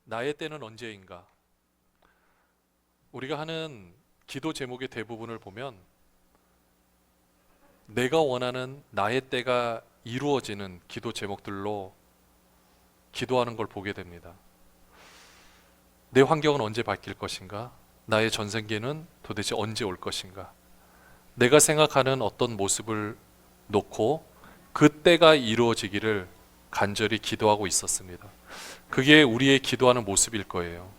나의 때는 언제인가? 우리가 하는 기도 제목의 대부분을 보면 내가 원하는 나의 때가 이루어지는 기도 제목들로 기도하는 걸 보게 됩니다. 내 환경은 언제 바뀔 것인가? 나의 전생기는 도대체 언제 올 것인가? 내가 생각하는 어떤 모습을 놓고 그 때가 이루어지기를 간절히 기도하고 있었습니다. 그게 우리의 기도하는 모습일 거예요.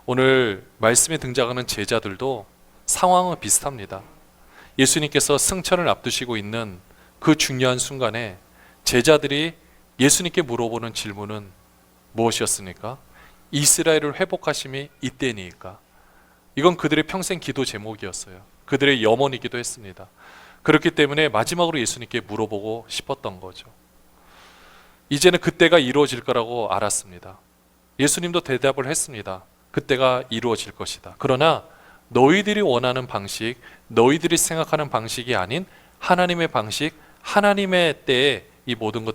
오늘 말씀에 등장하는 제자들도 상황은 비슷합니다. 예수님께서 승천을 앞두시고 있는 그 중요한 순간에 제자들이 예수님께 물어보는 질문은 무엇이었습니까? 이스라엘을 회복하심이 이때니까. 이건 그들의 평생 기도 제목이었어요. 그들의 염원이기도 했습니다. 그렇기 때문에 마지막으로 예수님께 물어보고 싶었던 거죠. 이제는 그때가 이루어질 거라고 알았습니다. 예수님도 대답을 했습니다. 그때가 이루어질 것이다. 그러나 너희들이 원하는 방식, 너희들이 생각하는 방식이 아닌 하나님의 방식, 하나님의 때에 이 모든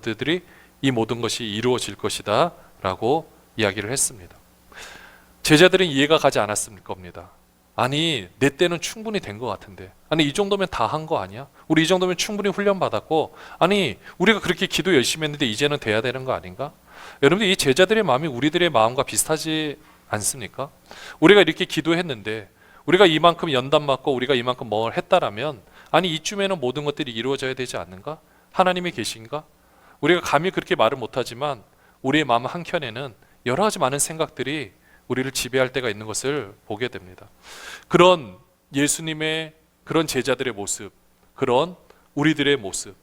것이 이루어질 것이다 라고 이야기를 했습니다. 제자들은 이해가 가지 않았을 겁니다. 아니, 내 때는 충분히 된 것 같은데, 아니 이 정도면 다 한 거 아니야? 우리 이 정도면 충분히 훈련 받았고, 아니 우리가 그렇게 기도 열심히 했는데 이제는 돼야 되는 거 아닌가? 여러분들, 이 제자들의 마음이 우리들의 마음과 비슷하지 않습니까? 우리가 이렇게 기도했는데, 우리가 이만큼 연단 맞고 우리가 이만큼 뭘 했다라면, 아니 이쯤에는 모든 것들이 이루어져야 되지 않는가? 하나님이 계신가? 우리가 감히 그렇게 말을 못하지만 우리의 마음 한켠에는 여러 가지 많은 생각들이 우리를 지배할 때가 있는 것을 보게 됩니다. 그런 예수님의 그런 제자들의 모습, 그런 우리들의 모습,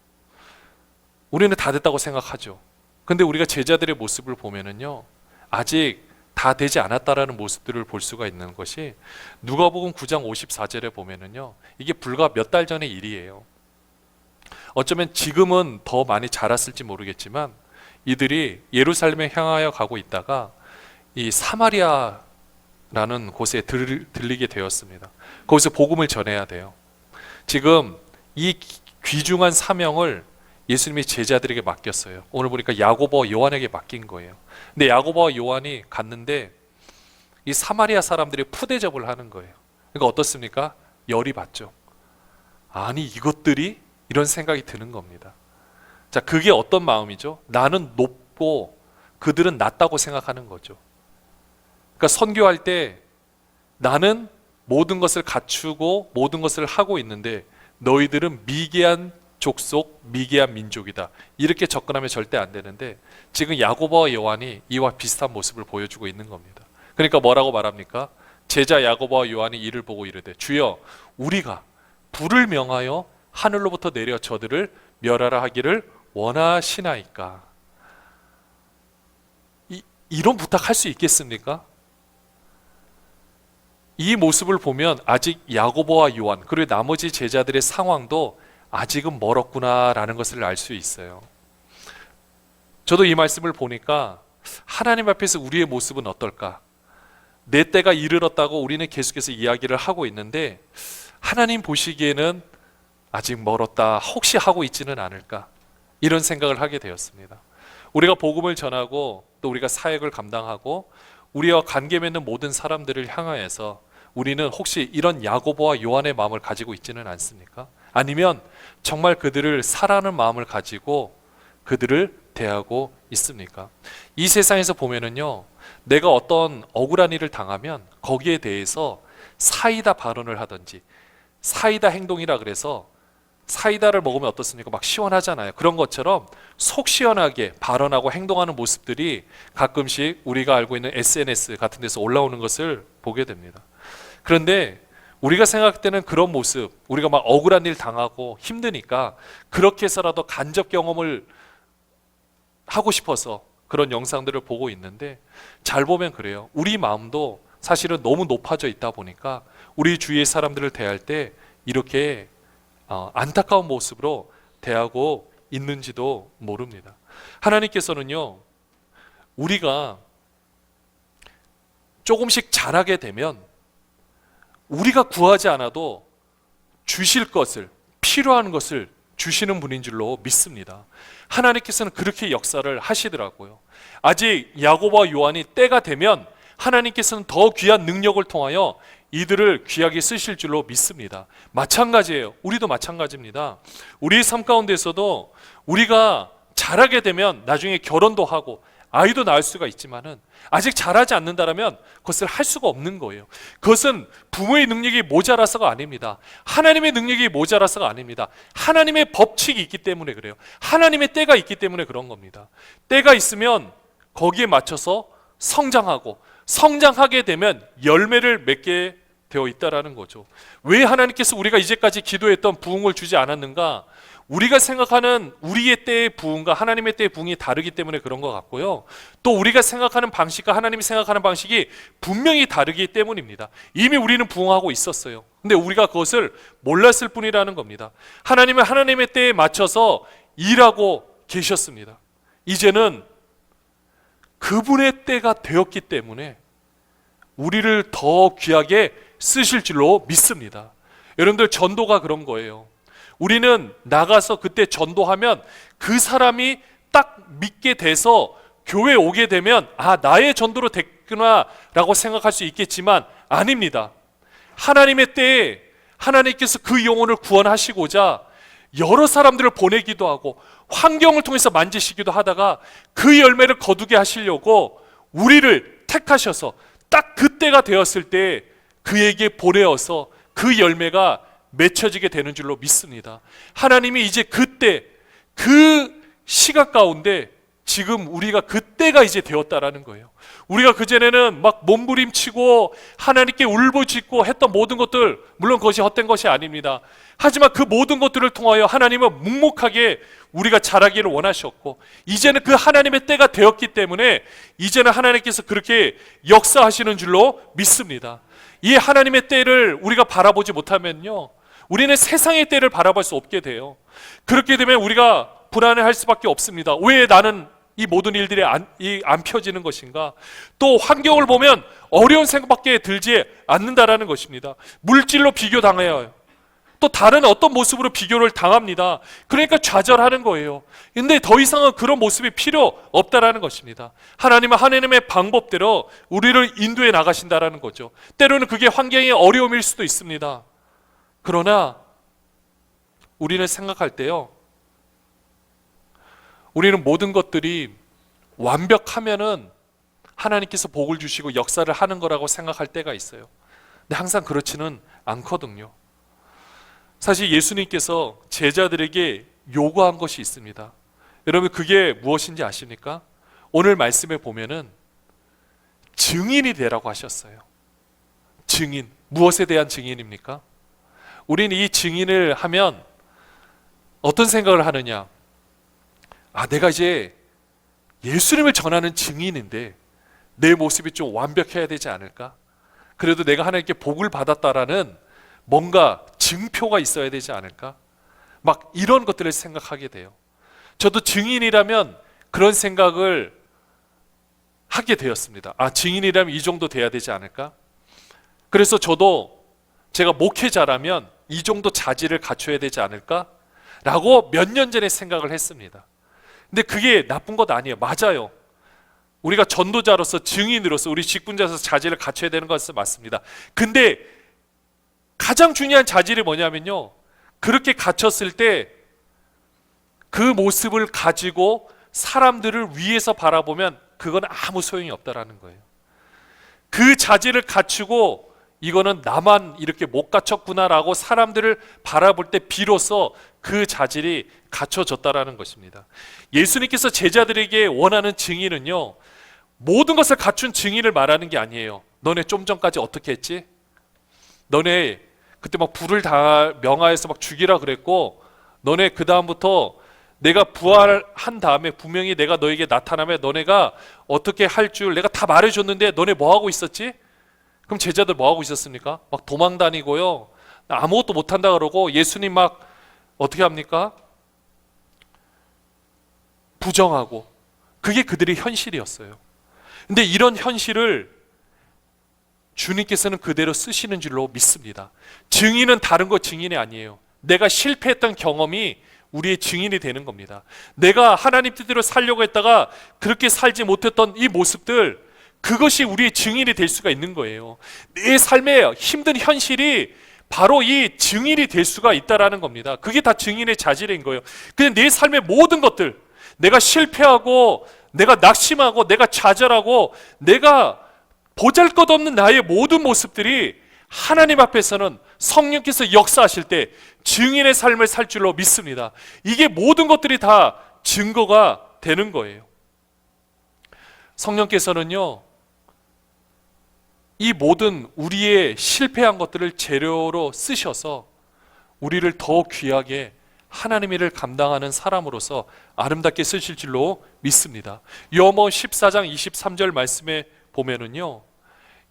우리는 다 됐다고 생각하죠. 근데 우리가 제자들의 모습을 보면은요, 아직 다 되지 않았다라는 모습들을 볼 수가 있는 것이 누가복음 9장 54절에 보면은요, 이게 불과 몇 달 전의 일이에요. 어쩌면 지금은 더 많이 자랐을지 모르겠지만 이들이 예루살렘에 향하여 가고 있다가 이 사마리아라는 곳에 들리게 되었습니다. 거기서 복음을 전해야 돼요. 지금 이 귀중한 사명을 예수님이 제자들에게 맡겼어요. 오늘 보니까 야고보와 요한에게 맡긴 거예요. 근데 야고보와 요한이 갔는데 이 사마리아 사람들이 푸대접을 하는 거예요. 그러니까 어떻습니까? 열이 받죠. 아니 이것들이? 이런 생각이 드는 겁니다. 자, 그게 어떤 마음이죠? 나는 높고 그들은 낮다고 생각하는 거죠. 그러니까 선교할 때 나는 모든 것을 갖추고 모든 것을 하고 있는데 너희들은 미개한 족속, 미개한 민족이다. 이렇게 접근하면 절대 안 되는데 지금 야고보와 요한이 이와 비슷한 모습을 보여주고 있는 겁니다. 그러니까 뭐라고 말합니까? 제자 야고보와 요한이 이를 보고 이르되 주여 우리가 불을 명하여 하늘로부터 내려 저들을 멸하라 하기를 원하시나이까. 이런 부탁할 수 있겠습니까? 이 모습을 보면 아직 야고보와 요한 그리고 나머지 제자들의 상황도 아직은 멀었구나라는 것을 알 수 있어요. 저도 이 말씀을 보니까 하나님 앞에서 우리의 모습은 어떨까? 내 때가 이르렀다고 우리는 계속해서 이야기를 하고 있는데 하나님 보시기에는 아직 멀었다, 혹시 하고 있지는 않을까? 이런 생각을 하게 되었습니다. 우리가 복음을 전하고 또 우리가 사역을 감당하고 우리와 관계 맺는 모든 사람들을 향하여서 우리는 혹시 이런 야고보와 요한의 마음을 가지고 있지는 않습니까? 아니면 정말 그들을 사랑하는 마음을 가지고 그들을 대하고 있습니까? 이 세상에서 보면은요, 내가 어떤 억울한 일을 당하면 거기에 대해서 사이다 발언을 하든지 사이다 행동이라 그래서 사이다를 먹으면 어떻습니까? 막 시원하잖아요. 그런 것처럼 속 시원하게 발언하고 행동하는 모습들이 가끔씩 우리가 알고 있는 SNS 같은 데서 올라오는 것을 보게 됩니다. 그런데 우리가 생각할 때는 그런 모습, 우리가 막 억울한 일 당하고 힘드니까 그렇게 해서라도 간접 경험을 하고 싶어서 그런 영상들을 보고 있는데 잘 보면 그래요. 우리 마음도 사실은 너무 높아져 있다 보니까 우리 주위의 사람들을 대할 때 이렇게 안타까운 모습으로 대하고 있는지도 모릅니다. 하나님께서는요, 우리가 조금씩 자라게 되면 우리가 구하지 않아도 주실 것을, 필요한 것을 주시는 분인 줄로 믿습니다. 하나님께서는 그렇게 역사를 하시더라고요. 아직 야고보와 요한이 때가 되면 하나님께서는 더 귀한 능력을 통하여 이들을 귀하게 쓰실 줄로 믿습니다. 마찬가지예요. 우리도 마찬가지입니다. 우리의 삶 가운데서도 우리가 자라게 되면 나중에 결혼도 하고 아이도 낳을 수가 있지만은 아직 자라지 않는다라면 그것을 할 수가 없는 거예요. 그것은 부모의 능력이 모자라서가 아닙니다. 하나님의 능력이 모자라서가 아닙니다. 하나님의 법칙이 있기 때문에 그래요. 하나님의 때가 있기 때문에 그런 겁니다. 때가 있으면 거기에 맞춰서 성장하게 되면 열매를 맺게 되어 있다라는 거죠. 왜 하나님께서 우리가 이제까지 기도했던 부흥을 주지 않았는가? 우리가 생각하는 우리의 때의 부흥과 하나님의 때의 부흥이 다르기 때문에 그런 것 같고요. 또 우리가 생각하는 방식과 하나님이 생각하는 방식이 분명히 다르기 때문입니다. 이미 우리는 부흥하고 있었어요. 근데 우리가 그것을 몰랐을 뿐이라는 겁니다. 하나님은 하나님의 때에 맞춰서 일하고 계셨습니다. 이제는 그분의 때가 되었기 때문에 우리를 더 귀하게 쓰실 줄로 믿습니다. 여러분들, 전도가 그런 거예요. 우리는 나가서 그때 전도하면 그 사람이 딱 믿게 돼서 교회에 오게 되면 나의 전도로 됐구나 라고 생각할 수 있겠지만 아닙니다. 하나님의 때에 하나님께서 그 영혼을 구원하시고자 여러 사람들을 보내기도 하고 환경을 통해서 만지시기도 하다가 그 열매를 거두게 하시려고 우리를 택하셔서 딱 그때가 되었을 때 그에게 보내어서 그 열매가 맺혀지게 되는 줄로 믿습니다. 하나님이 이제 그때 그 시각 가운데 지금 우리가 그때가 이제 되었다라는 거예요. 우리가 그전에는 막 몸부림치고 하나님께 울부짖고 했던 모든 것들, 물론 그것이 헛된 것이 아닙니다. 하지만 그 모든 것들을 통하여 하나님은 묵묵하게 우리가 자라기를 원하셨고, 이제는 그 하나님의 때가 되었기 때문에 이제는 하나님께서 그렇게 역사하시는 줄로 믿습니다. 이 하나님의 때를 우리가 바라보지 못하면요, 우리는 세상의 때를 바라볼 수 없게 돼요. 그렇게 되면 우리가 불안해할 수밖에 없습니다. 왜 나는 이 모든 일들이 안 펴지는 것인가? 또 환경을 보면 어려운 생각밖에 들지 않는다라는 것입니다. 물질로 비교당해요. 또 다른 어떤 모습으로 비교를 당합니다. 그러니까 좌절하는 거예요. 근데 더 이상은 그런 모습이 필요 없다라는 것입니다. 하나님은 하나님의 방법대로 우리를 인도해 나가신다라는 거죠. 때로는 그게 환경의 어려움일 수도 있습니다. 그러나 우리는 생각할 때요, 우리는 모든 것들이 완벽하면은 하나님께서 복을 주시고 역사를 하는 거라고 생각할 때가 있어요. 근데 항상 그렇지는 않거든요. 사실 예수님께서 제자들에게 요구한 것이 있습니다. 여러분, 그게 무엇인지 아십니까? 오늘 말씀에 보면은 증인이 되라고 하셨어요. 증인. 무엇에 대한 증인입니까? 우리는 이 증인을 하면 어떤 생각을 하느냐? 내가 이제 예수님을 전하는 증인인데 내 모습이 좀 완벽해야 되지 않을까? 그래도 내가 하나님께 복을 받았다라는 뭔가 증표가 있어야 되지 않을까? 막 이런 것들을 생각하게 돼요. 저도 증인이라면 그런 생각을 하게 되었습니다. 증인이라면 이 정도 돼야 되지 않을까? 그래서 저도 제가 목회자라면 이 정도 자질을 갖춰야 되지 않을까? 라고 몇 년 전에 생각을 했습니다. 근데 그게 나쁜 것 아니에요. 맞아요. 우리가 전도자로서, 증인으로서, 우리 직분자로서 자질을 갖춰야 되는 것은 맞습니다. 근데 가장 중요한 자질이 뭐냐면요, 그렇게 갖췄을 때 그 모습을 가지고 사람들을 위에서 바라보면 그건 아무 소용이 없다라는 거예요. 그 자질을 갖추고 이거는 나만 이렇게 못 갖췄구나라고 사람들을 바라볼 때 비로소 그 자질이 갖춰졌다라는 것입니다. 예수님께서 제자들에게 원하는 증인은요, 모든 것을 갖춘 증인을 말하는 게 아니에요. 너네 좀 전까지 어떻게 했지? 너네 그때 막 불을 다 명하여서 막 죽이라 그랬고, 너네 그 다음부터 내가 부활한 다음에 분명히 내가 너에게 나타나면 너네가 어떻게 할 줄 내가 다 말해줬는데 너네 뭐 하고 있었지? 그럼 제자들 뭐 하고 있었습니까? 막 도망 다니고요, 아무것도 못한다 그러고 예수님 막 어떻게 합니까? 부정하고. 그게 그들의 현실이었어요. 근데 이런 현실을 주님께서는 그대로 쓰시는 줄로 믿습니다. 증인은 다른 거 증인이 아니에요. 내가 실패했던 경험이 우리의 증인이 되는 겁니다. 내가 하나님 뜻대로 살려고 했다가 그렇게 살지 못했던 이 모습들, 그것이 우리의 증인이 될 수가 있는 거예요. 내 삶의 힘든 현실이 바로 이 증인이 될 수가 있다라는 겁니다. 그게 다 증인의 자질인 거예요. 그냥 내 삶의 모든 것들, 내가 실패하고 내가 낙심하고 내가 좌절하고 내가 보잘것없는 나의 모든 모습들이 하나님 앞에서는 성령께서 역사하실 때 증인의 삶을 살 줄로 믿습니다. 이게 모든 것들이 다 증거가 되는 거예요. 성령께서는요, 이 모든 우리의 실패한 것들을 재료로 쓰셔서 우리를 더 귀하게 하나님의 일을 감당하는 사람으로서 아름답게 쓰실 줄로 믿습니다. 요한복음 14장 23절 말씀에 보면은요,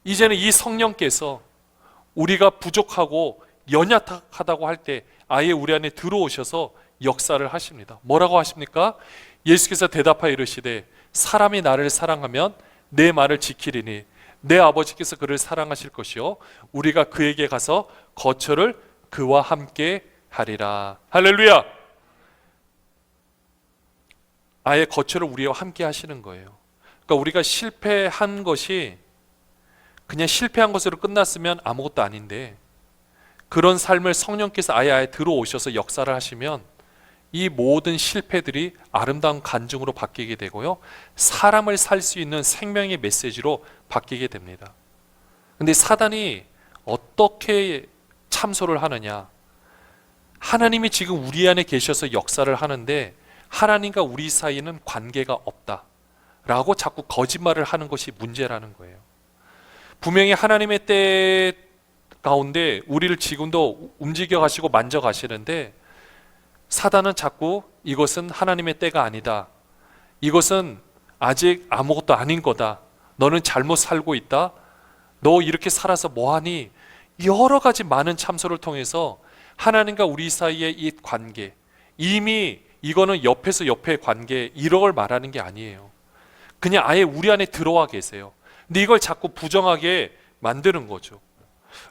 이제는 이 성령께서 우리가 부족하고 연약하다고 할 때 아예 우리 안에 들어오셔서 역사를 하십니다. 뭐라고 하십니까? 예수께서 대답하여 이르시되 사람이 나를 사랑하면 내 말을 지키리니 내 아버지께서 그를 사랑하실 것이요 우리가 그에게 가서 거처를 그와 함께 하리라. 할렐루야. 아예 거처를 우리와 함께 하시는 거예요. 그러니까 우리가 실패한 것이 그냥 실패한 것으로 끝났으면 아무것도 아닌데, 그런 삶을 성령께서 아예 들어오셔서 역사를 하시면 이 모든 실패들이 아름다운 간증으로 바뀌게 되고요, 사람을 살 수 있는 생명의 메시지로 바뀌게 됩니다. 근데 사단이 어떻게 참소를 하느냐? 하나님이 지금 우리 안에 계셔서 역사를 하는데 하나님과 우리 사이에는 관계가 없다 라고 자꾸 거짓말을 하는 것이 문제라는 거예요. 분명히 하나님의 때 가운데 우리를 지금도 움직여 가시고 만져 가시는데, 사단은 자꾸 이것은 하나님의 때가 아니다, 이것은 아직 아무것도 아닌 거다, 너는 잘못 살고 있다, 너 이렇게 살아서 뭐하니, 여러 가지 많은 참소를 통해서 하나님과 우리 사이의 이 관계, 이미 이거는 옆의 관계, 이런 걸 말하는 게 아니에요. 그냥 아예 우리 안에 들어와 계세요. 근데 이걸 자꾸 부정하게 만드는 거죠.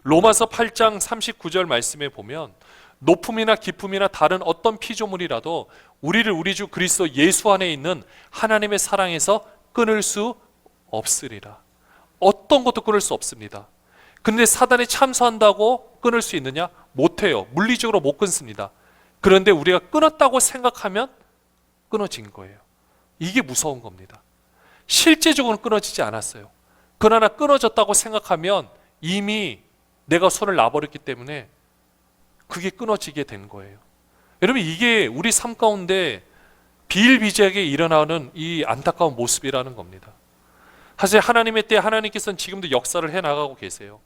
로마서 8장 39절 말씀에 보면 높음이나 깊음이나 다른 어떤 피조물이라도 우리를 우리 주 그리스도 예수 안에 있는 하나님의 사랑에서 끊을 수 없으리라. 어떤 것도 끊을 수 없습니다. 그런데 사단이 참소한다고 끊을 수 있느냐? 못해요. 물리적으로 못 끊습니다. 그런데 우리가 끊었다고 생각하면 끊어진 거예요. 이게 무서운 겁니다. 실제적으로는 끊어지지 않았어요. 그러나 끊어졌다고 생각하면 이미 내가 손을 놔버렸기 때문에 그게 끊어지게 된 거예요. 여러분, 이게 우리 삶 가운데 비일비재하게 일어나는 이 안타까운 모습이라는 겁니다. 사실 하나님의 때 하나님께서는 지금도 역사를 해나가고 계세요.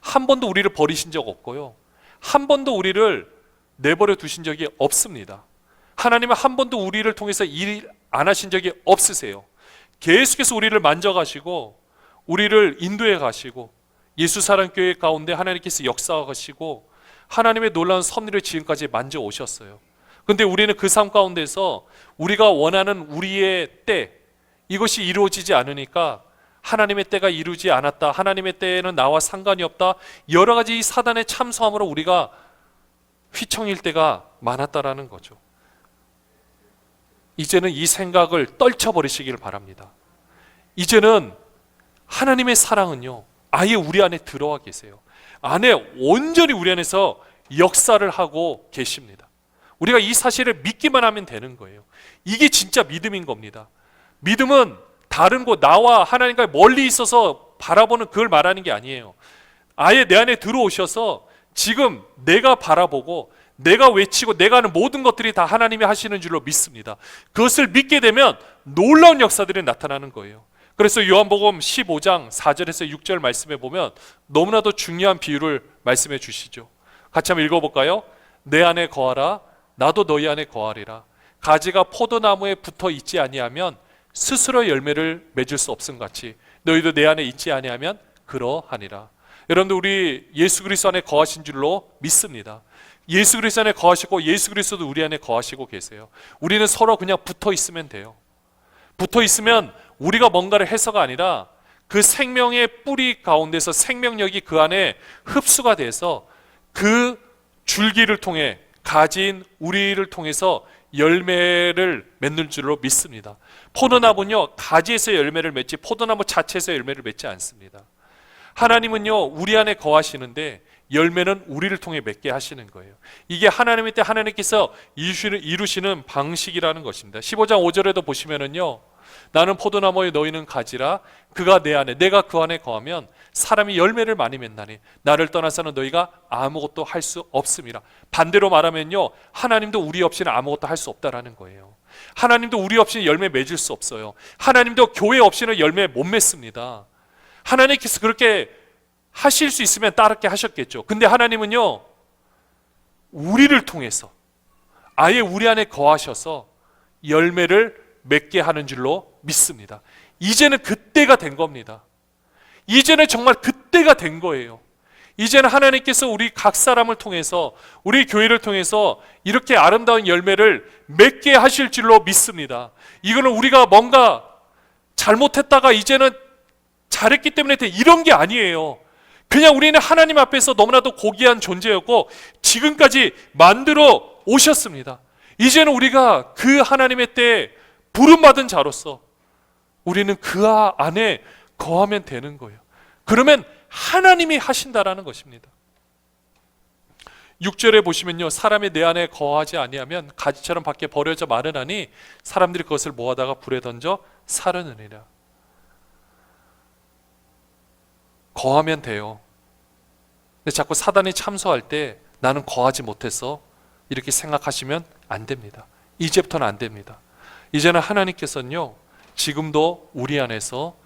한 번도 우리를 버리신 적 없고요, 한 번도 우리를 내버려 두신 적이 없습니다. 하나님은 한 번도 우리를 통해서 일 안 하신 적이 없으세요. 계속해서 우리를 만져가시고 우리를 인도해 가시고 예수사랑교회 가운데 하나님께서 역사하시고 하나님의 놀라운 섭리를 지금까지 만져 오셨어요. 그런데 우리는 그 삶 가운데서 우리가 원하는 우리의 때, 이것이 이루어지지 않으니까 하나님의 때가 이루지 않았다, 하나님의 때에는 나와 상관이 없다, 여러 가지 이 사단의 참소함으로 우리가 휘청일 때가 많았다라는 거죠. 이제는 이 생각을 떨쳐버리시기를 바랍니다. 이제는 하나님의 사랑은요, 아예 우리 안에 들어와 계세요. 안에 온전히 우리 안에서 역사를 하고 계십니다. 우리가 이 사실을 믿기만 하면 되는 거예요. 이게 진짜 믿음인 겁니다. 믿음은 다른 곳, 나와 하나님과 멀리 있어서 바라보는 그걸 말하는 게 아니에요. 아예 내 안에 들어오셔서 지금 내가 바라보고 내가 외치고 내가 하는 모든 것들이 다 하나님이 하시는 줄로 믿습니다. 그것을 믿게 되면 놀라운 역사들이 나타나는 거예요. 그래서 요한복음 15장 4절에서 6절 말씀에 보면 너무나도 중요한 비유를 말씀해 주시죠. 같이 한번 읽어볼까요? 내 안에 거하라, 나도 너희 안에 거하리라. 가지가 포도나무에 붙어 있지 아니하면 스스로 열매를 맺을 수 없음 같이 너희도 내 안에 있지 아니하면 그러하니라. 여러분들, 우리 예수 그리스도 안에 거하신 줄로 믿습니다. 예수 그리스도 안에 거하시고 예수 그리스도도 우리 안에 거하시고 계세요. 우리는 서로 그냥 붙어 있으면 돼요. 붙어 있으면 우리가 뭔가를 해서가 아니라 그 생명의 뿌리 가운데서 생명력이 그 안에 흡수가 돼서 그 줄기를 통해 가지인 우리를 통해서 열매를 맺는 줄로 믿습니다. 포도나무는요, 가지에서 열매를 맺지 포도나무 자체에서 열매를 맺지 않습니다. 하나님은요, 우리 안에 거하시는데 열매는 우리를 통해 맺게 하시는 거예요. 이게 하나님의 때 하나님께서 이루시는 방식이라는 것입니다. 15장 5절에도 보시면은요, 나는 포도나무에 너희는 가지라. 그가 내 안에 내가 그 안에 거하면 사람이 열매를 많이 맺나니 나를 떠나서는 너희가 아무것도 할 수 없음이라. 반대로 말하면요, 하나님도 우리 없이는 아무것도 할 수 없다라는 거예요. 하나님도 우리 없이는 열매 맺을 수 없어요. 하나님도 교회 없이는 열매 못 맺습니다. 하나님께서 그렇게 하실 수 있으면 따르게 하셨겠죠. 근데 하나님은요, 우리를 통해서 아예 우리 안에 거하셔서 열매를 맺게 하는 줄로 믿습니다. 이제는 그때가 된 겁니다. 이제는 정말 그때가 된 거예요. 이제는 하나님께서 우리 각 사람을 통해서, 우리 교회를 통해서 이렇게 아름다운 열매를 맺게 하실 줄로 믿습니다. 이거는 우리가 뭔가 잘못했다가 이제는 잘했기 때문에 이런 게 아니에요. 그냥 우리는 하나님 앞에서 너무나도 고귀한 존재였고 지금까지 만들어 오셨습니다. 이제는 우리가 그 하나님의 때에 부름받은 자로서 우리는 그 안에 거하면 되는 거예요. 그러면 하나님이 하신다라는 것입니다. 6절에 보시면요, 사람이 내 안에 거하지 아니하면 가지처럼 밖에 버려져 마르나니 사람들이 그것을 모아다가 불에 던져 사르느니라. 거하면 돼요. 근데 자꾸 사단이 참소할 때 나는 거하지 못해서 이렇게 생각하시면 안 됩니다. 이제부터는 안 됩니다. 이제는 하나님께서는요, 지금도 우리 안에서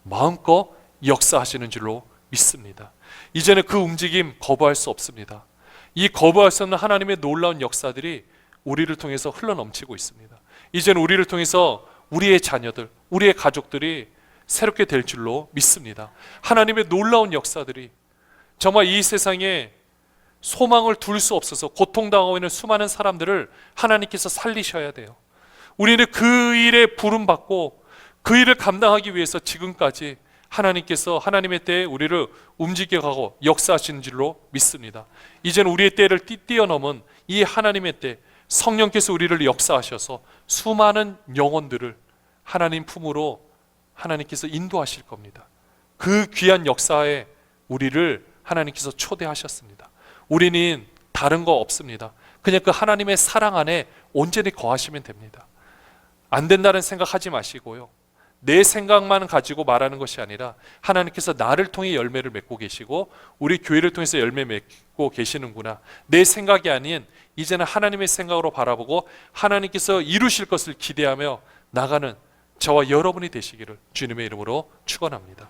마음껏 역사하시는 줄로 믿습니다. 이제는 그 움직임 거부할 수 없습니다. 이 거부할 수 없는 하나님의 놀라운 역사들이 우리를 통해서 흘러넘치고 있습니다. 이제는 우리를 통해서 우리의 자녀들, 우리의 가족들이 새롭게 될 줄로 믿습니다. 하나님의 놀라운 역사들이 정말 이 세상에 소망을 둘 수 없어서 고통당하고 있는 수많은 사람들을 하나님께서 살리셔야 돼요. 우리는 그 일에 부름받고 그 일을 감당하기 위해서 지금까지 하나님께서 하나님의 때에 우리를 움직여가고 역사하시는 줄로 믿습니다. 이제는 우리의 때를 뛰어넘은 이 하나님의 때, 성령께서 우리를 역사하셔서 수많은 영혼들을 하나님 품으로 하나님께서 인도하실 겁니다. 그 귀한 역사에 우리를 하나님께서 초대하셨습니다. 우리는 다른 거 없습니다. 그냥 그 하나님의 사랑 안에 온전히 거하시면 됩니다. 안 된다는 생각하지 마시고요, 내 생각만 가지고 말하는 것이 아니라 하나님께서 나를 통해 열매를 맺고 계시고 우리 교회를 통해서 열매 맺고 계시는구나, 내 생각이 아닌 이제는 하나님의 생각으로 바라보고 하나님께서 이루실 것을 기대하며 나가는 저와 여러분이 되시기를 주님의 이름으로 축원합니다.